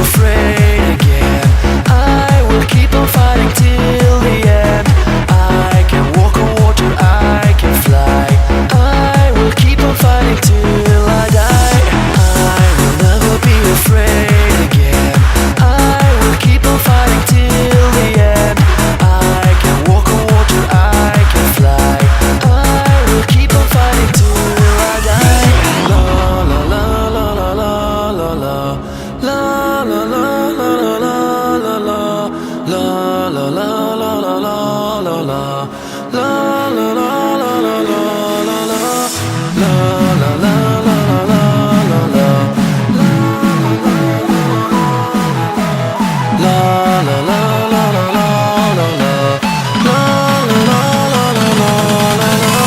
afraid again. I will keep on fighting till the end. I can walk on water, I can fly. I will keep on fighting till I die. I will never be afraid again. I will keep on fighting till the end. I can walk on water, I can fly. I will keep on fighting till I die. La la la la la la la la. La la la la la la la. La la la la la la la la. La la la la la la la la. La la la la la la la. La la la la la la la. La la la la la la la.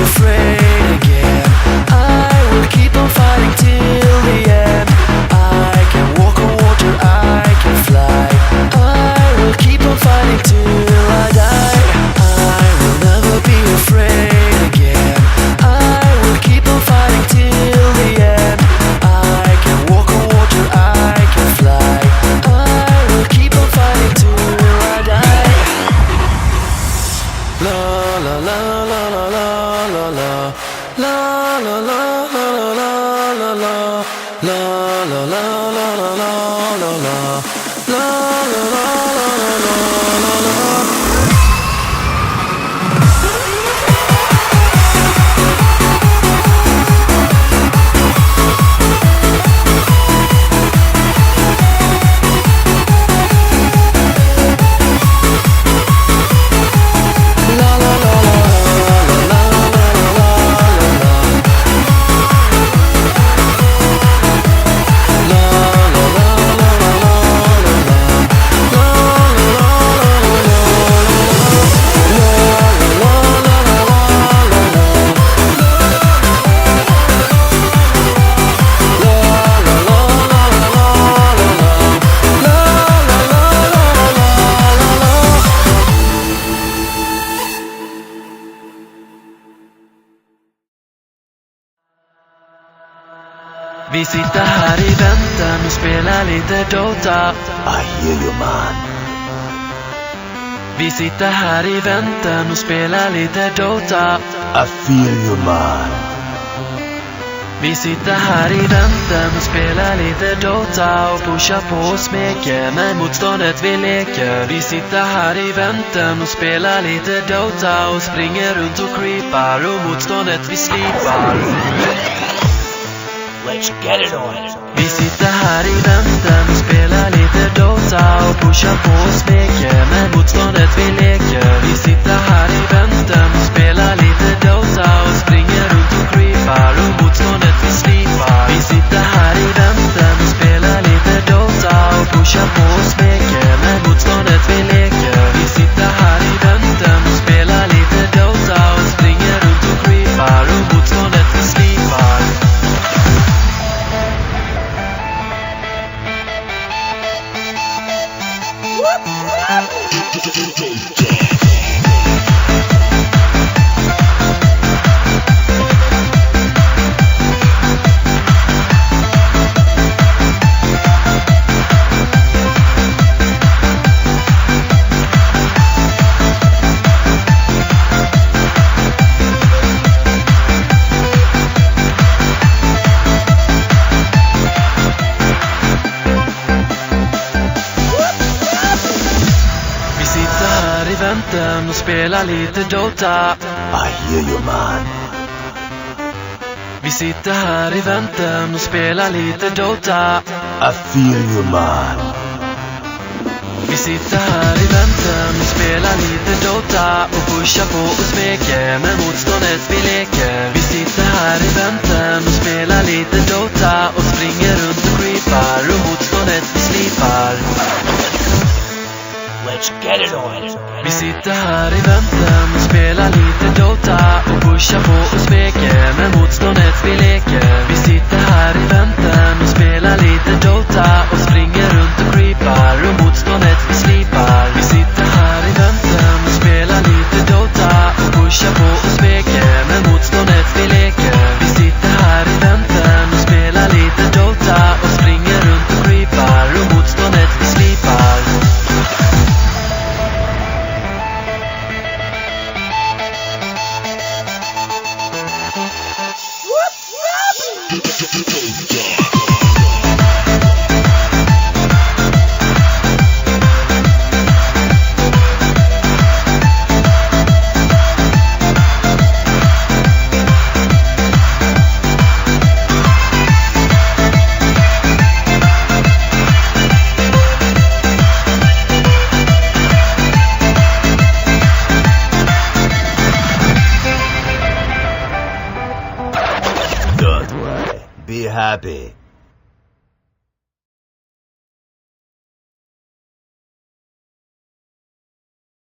Afraid again. I will keep on fighting till the end. I can walk on water, I can fly. I will keep on fighting till I die. I will never be afraid again. I will keep on fighting till the end. I can walk on water, I can fly. I will keep on fighting till I die. La la la la la la. La la la la la la la la. La la la la la la la la. La la la la la la la. Vi sitter här i väntan och spelar lite Dota. I hear you, man. Vi sitter här i väntan och spelar lite Dota. I feel you, man. Vi sitter här i väntan och spelar lite Dota och pushar på och smeker med motståndet vi leker. Vi sitter här i väntan och spelar lite Dota och springer runt och creepar och motståndet vi slipar. Let's get it on. Vi sitter här i väntan och spelar lite Dota och pushar på och smeker med motståndet vi leker. Vi sitter här i väntan och spelar lite Dota och springer runt och creepar och motståndet vi slipar. Vi sitter här i väntan och spelar lite Dota och pushar på och smeker med motståndet vi leker. Vi sitter här i väntan och spelar lite Dota och springer runt och creepar och motståndet vi slipar. och spela lite Dota. I hear you, man. Vi sitter här i väntan och spelar lite Dota. I feel you man. Vi sitter här i väntan och spelar lite Dota och pushar på och smeker med motståndet vi leker. Vi sitter här i väntan och spelar lite Dota och springer runt och creepar och motståndet vi slipar. Let's get it on. Vi sitter här i väntan och spelar lite Dota och pushar på och smeker med motståndet vi leker. Vi sitter här i väntan och spelar lite Dota och springer runt och creepar och motståndet vi slipar. Vi sitter här i väntan och spelar lite Dota och pushar på och smeker med motståndet vi leker. Vi sitter här i väntan och spelar lite Dota och springer runt och creepar och motståndet vi slipar. Don't worry. Be happy.